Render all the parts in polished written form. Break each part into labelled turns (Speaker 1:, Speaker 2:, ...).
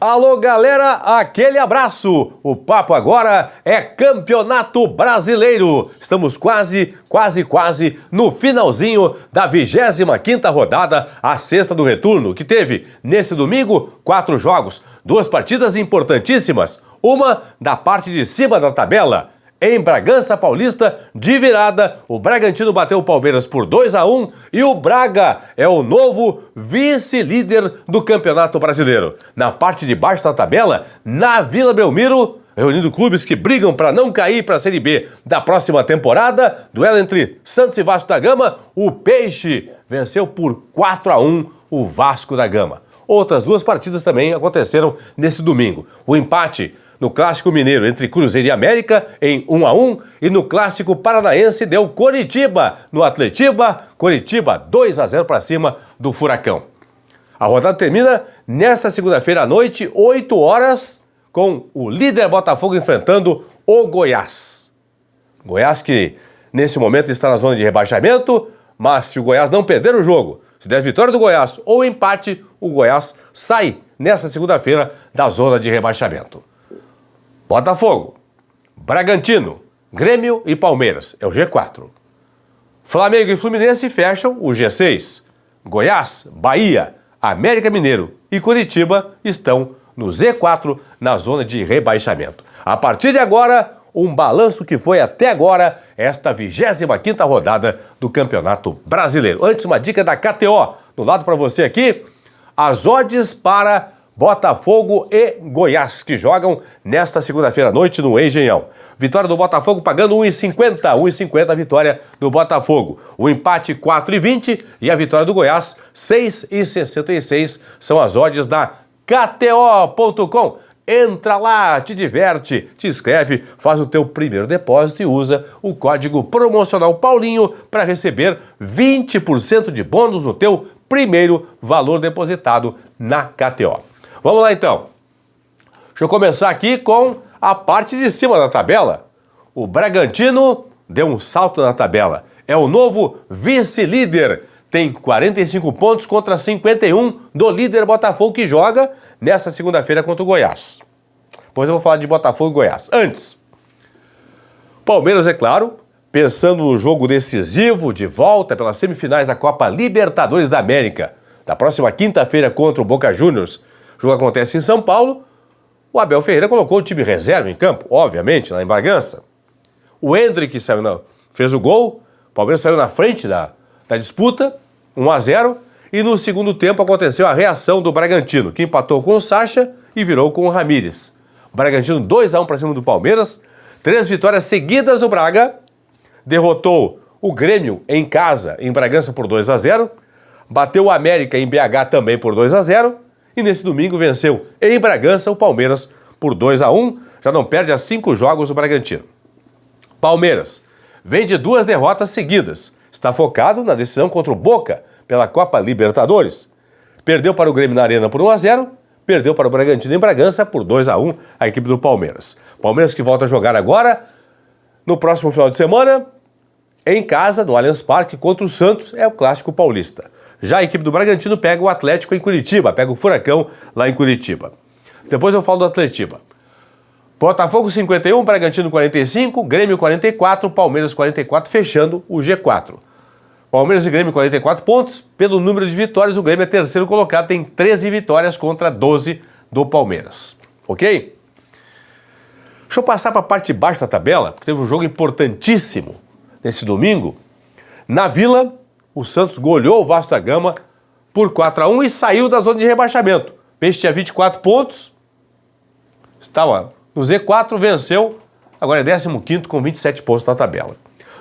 Speaker 1: Alô galera, aquele abraço! O papo agora é Campeonato Brasileiro. Estamos quase no finalzinho da 25ª rodada, a sexta do retorno, que teve, nesse domingo, 4 jogos, 2 partidas importantíssimas, uma da parte de cima da tabela. Em Bragança Paulista, de virada, o Bragantino bateu o Palmeiras por 2-1 e o Braga é o novo vice-líder do Campeonato Brasileiro. Na parte de baixo da tabela, na Vila Belmiro, reunindo clubes que brigam para não cair para a Série B da próxima temporada, duelo entre Santos e Vasco da Gama, o Peixe venceu por 4-1 o Vasco da Gama. Outras 2 partidas também aconteceram nesse domingo. O empate no Clássico Mineiro entre Cruzeiro e América em 1-1 e no Clássico Paranaense deu Coritiba no Atletiba, Coritiba 2-0 para cima do Furacão. A rodada termina nesta segunda-feira à noite, 8 horas, com o líder Botafogo enfrentando o Goiás. Goiás que nesse momento está na zona de rebaixamento, mas se o Goiás não perder o jogo, se der vitória do Goiás ou empate, o Goiás sai nesta segunda-feira da zona de rebaixamento. Botafogo, Bragantino, Grêmio e Palmeiras é o G4. Flamengo e Fluminense fecham o G6. Goiás, Bahia, América Mineiro e Curitiba estão no Z4 na zona de rebaixamento. A partir de agora, um balanço que foi até agora esta 25ª rodada do Campeonato Brasileiro. Antes, uma dica da KTO. Do lado para você aqui, as odds para Botafogo e Goiás, que jogam nesta segunda-feira à noite no Engenhão. Vitória do Botafogo pagando 1,50 a vitória do Botafogo. O empate 4,20 e a vitória do Goiás 6,66 são as odds da KTO.com. Entra lá, te diverte, te inscreve, faz o teu primeiro depósito e usa o código promocional Paulinho para receber 20% de bônus no teu primeiro valor depositado na KTO. Vamos lá então. Deixa eu começar aqui com a parte de cima da tabela. O Bragantino deu um salto na tabela. É o novo vice-líder. Tem 45 pontos contra 51 do líder Botafogo, que joga nessa segunda-feira contra o Goiás. Depois eu vou falar de Botafogo e Goiás. Antes, Palmeiras, é claro, pensando no jogo decisivo de volta pelas semifinais da Copa Libertadores da América, da próxima quinta-feira contra o Boca Juniors. O jogo acontece em São Paulo. O Abel Ferreira colocou o time reserva em campo, obviamente, lá em Bragança. O Endrick fez o gol, o Palmeiras saiu na frente da disputa, 1-0, e no segundo tempo aconteceu a reação do Bragantino, que empatou com o Sacha e virou com o Ramírez. O Bragantino 2-1 para cima do Palmeiras, 3 vitórias seguidas do Braga, derrotou o Grêmio em casa, em Bragança, por 2-0, bateu o América em BH também por 2-0, e nesse domingo venceu em Bragança o Palmeiras por 2-1, já não perde há 5 jogos o Bragantino. Palmeiras vem de 2 derrotas seguidas, está focado na decisão contra o Boca pela Copa Libertadores. Perdeu para o Grêmio na Arena por 1-0, perdeu para o Bragantino em Bragança por 2-1 a equipe do Palmeiras. Palmeiras que volta a jogar agora, no próximo final de semana, em casa, no Allianz Parque, contra o Santos, é o Clássico Paulista. Já a equipe do Bragantino pega o Atlético em Curitiba, pega o Furacão lá em Curitiba. Depois eu falo do Atletiba. Botafogo 51, Bragantino 45, Grêmio 44, Palmeiras 44, fechando o G4. Palmeiras e Grêmio 44 pontos. Pelo número de vitórias, o Grêmio é terceiro colocado, tem 13 vitórias contra 12 do Palmeiras. Ok? Deixa eu passar para a parte de baixo da tabela, porque teve um jogo importantíssimo nesse domingo. Na Vila, o Santos goleou o Vasco da Gama por 4-1 e saiu da zona de rebaixamento. O Peixe tinha 24 pontos, estava no Z4, venceu, agora é 15º com 27 pontos na tabela.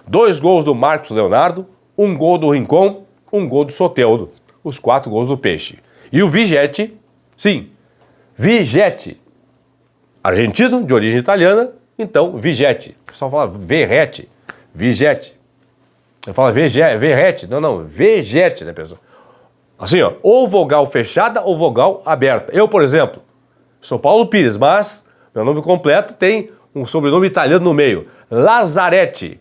Speaker 1: 2 gols do Marcos Leonardo, 1 gol do Rincon, 1 gol do Soteldo, os 4 gols do Peixe. E o Vigete, sim, Vigete, argentino, de origem italiana, então Vigete. O pessoal fala Verrete, Vigete. Eu falo Verrete, não, Vegete, né, pessoal? Assim, ó, ou vogal fechada ou vogal aberta. Eu, por exemplo, sou Paulo Pires, mas meu nome completo tem um sobrenome italiano no meio. Lazzaretti.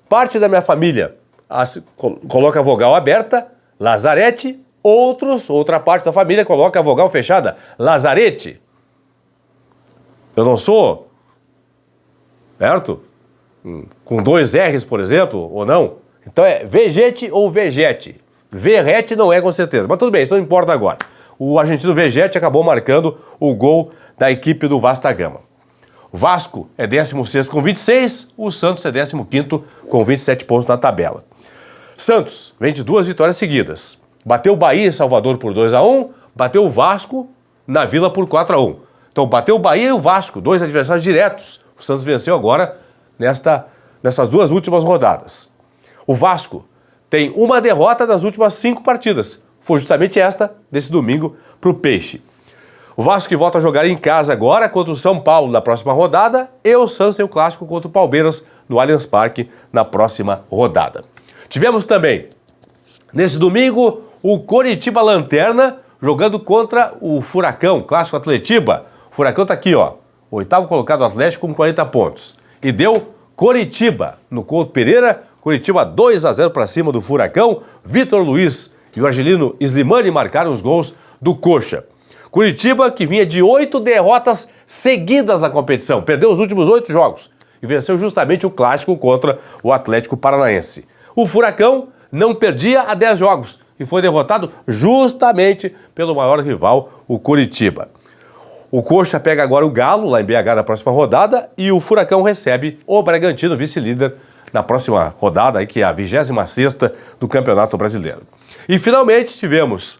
Speaker 1: Parte da minha família coloca a vogal aberta, Lazzaretti, Outra parte da família coloca a vogal fechada, Lazarete. Eu não sou, certo? Com 2 R's, por exemplo, ou não. Então é Vegete ou Vegete. Verrete não é com certeza, mas tudo bem, isso não importa agora. O argentino Vegete acabou marcando o gol da equipe do Vasco da Gama. O Vasco é 16º com 26, o Santos é 15º com 27 pontos na tabela. Santos vem de 2 vitórias seguidas. Bateu o Bahia em Salvador por 2-1, bateu o Vasco na Vila por 4-1. Então bateu o Bahia e o Vasco, 2 adversários diretos. O Santos venceu agora nessas 2 últimas rodadas. O Vasco tem uma derrota nas últimas 5 partidas. Foi justamente esta, desse domingo, para o Peixe. O Vasco que volta a jogar em casa agora contra o São Paulo na próxima rodada e o Santos tem o clássico contra o Palmeiras no Allianz Parque na próxima rodada. Tivemos também, nesse domingo, o Coritiba Lanterna jogando contra o Furacão, clássico Atletiba. O Furacão está aqui, ó, 8º colocado do Atlético com 40 pontos. E deu Coritiba no Couto Pereira, Coritiba 2-0 para cima do Furacão. Vitor Luiz e o argelino Slimani marcaram os gols do Coxa. Coritiba que vinha de 8 derrotas seguidas na competição, perdeu os últimos 8 jogos e venceu justamente o clássico contra o Atlético Paranaense. O Furacão não perdia há 10 jogos e foi derrotado justamente pelo maior rival, o Coritiba. O Coxa pega agora o Galo, lá em BH, na próxima rodada, e o Furacão recebe o Bragantino, vice-líder, na próxima rodada, aí, que é a 26ª do Campeonato Brasileiro. E finalmente tivemos,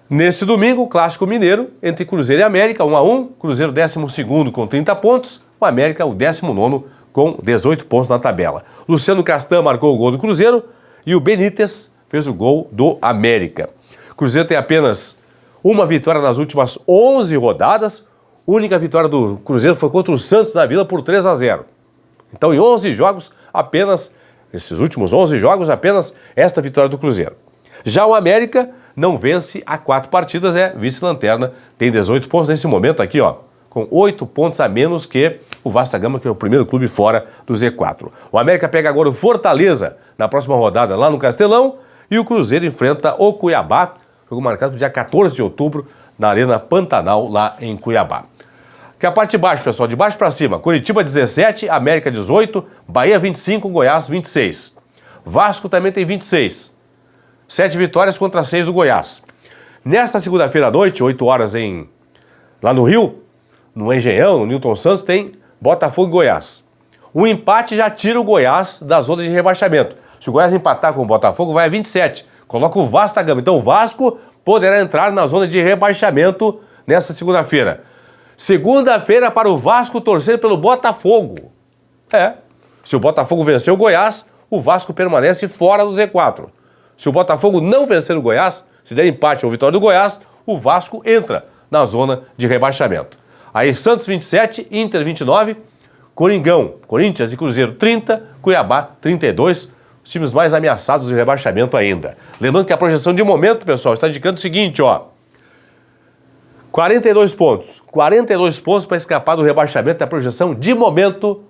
Speaker 1: nesse domingo, o Clássico Mineiro entre Cruzeiro e América, 1-1, Cruzeiro 12º com 30 pontos, o América o 19º com 18 pontos na tabela. Luciano Castan marcou o gol do Cruzeiro e o Benítez fez o gol do América. O Cruzeiro tem apenas uma vitória nas últimas 11 rodadas. A única vitória do Cruzeiro foi contra o Santos na Vila por 3-0. Então, em 11 jogos, nesses últimos 11 jogos, apenas esta vitória do Cruzeiro. Já o América não vence há 4 partidas, é vice-lanterna, tem 18 pontos nesse momento aqui, ó, com 8 pontos a menos que o Vasco da Gama, que é o primeiro clube fora do Z4. O América pega agora o Fortaleza na próxima rodada lá no Castelão e o Cruzeiro enfrenta o Cuiabá, jogo marcado no dia 14 de outubro na Arena Pantanal, lá em Cuiabá. Que é a parte de baixo, pessoal, de baixo para cima. Curitiba 17, América 18, Bahia 25, Goiás 26. Vasco também tem 26. 7 vitórias contra 6 do Goiás. Nesta segunda-feira à noite, 8 horas lá no Rio, no Engenhão, no Newton Santos, tem Botafogo e Goiás. O empate já tira o Goiás da zona de rebaixamento. Se o Goiás empatar com o Botafogo, vai a 27. Coloca o Vasco da Gama. Então o Vasco poderá entrar na zona de rebaixamento nesta segunda-feira. Segunda-feira para o Vasco torcer pelo Botafogo. Se o Botafogo vencer o Goiás, o Vasco permanece fora do Z4. Se o Botafogo não vencer o Goiás, se der empate ou vitória do Goiás, o Vasco entra na zona de rebaixamento. Aí Santos 27, Inter 29, Coringão, Corinthians e Cruzeiro 30, Cuiabá 32, os times mais ameaçados de rebaixamento ainda. Lembrando que a projeção de momento, pessoal, está indicando o seguinte, ó. 42 pontos. 42 pontos para escapar do rebaixamento, da projeção de momento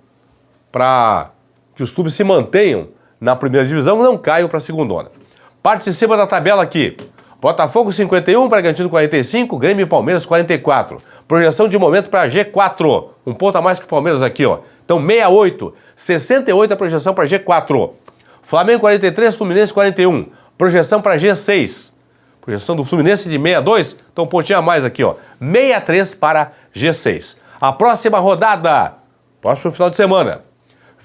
Speaker 1: para que os clubes se mantenham na primeira divisão e não caiam para a segundona. Parte de cima da tabela aqui. Botafogo 51, Bragantino 45, Grêmio e Palmeiras 44. Projeção de momento para G4. Um ponto a mais que o Palmeiras aqui, ó. Então 68. 68 a projeção para G4. Flamengo 43, Fluminense 41. Projeção para G6. Projeção do Fluminense de 62, então um pontinho a mais aqui, ó. 63 para G6. A próxima rodada, próximo final de semana.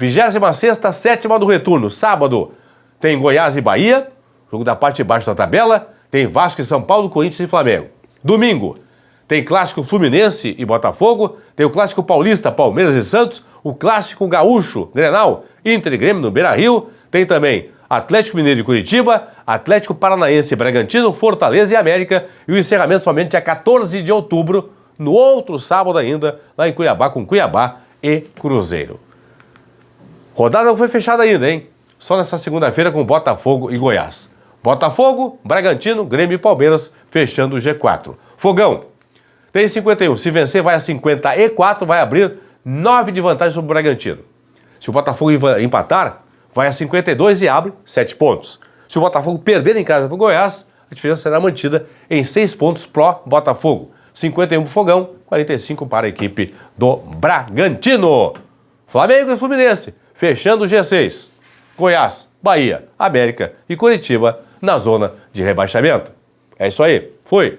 Speaker 1: 26ª, 7ª do retorno. Sábado tem Goiás e Bahia, jogo da parte de baixo da tabela. Tem Vasco e São Paulo, Corinthians e Flamengo. Domingo tem Clássico Fluminense e Botafogo. Tem o Clássico Paulista, Palmeiras e Santos. O Clássico Gaúcho, Grenal, Inter e Grêmio no Beira-Rio. Tem também Atlético Mineiro e Curitiba, Atlético Paranaense e Bragantino, Fortaleza e América, e o encerramento somente dia 14 de outubro, no outro sábado ainda, lá em Cuiabá, com Cuiabá e Cruzeiro. Rodada não foi fechada ainda, hein? Só nessa segunda-feira com Botafogo e Goiás. Botafogo, Bragantino, Grêmio e Palmeiras fechando o G4. Fogão tem 51, se vencer vai a 54, vai abrir 9 de vantagem sobre o Bragantino. Se o Botafogo empatar, vai a 52 e abre 7 pontos. Se o Botafogo perder em casa para o Goiás, a diferença será mantida em 6 pontos pró Botafogo. 51 para o Fogão, 45 para a equipe do Bragantino. Flamengo e Fluminense, fechando o G6. Goiás, Bahia, América e Curitiba na zona de rebaixamento. É isso aí. Fui!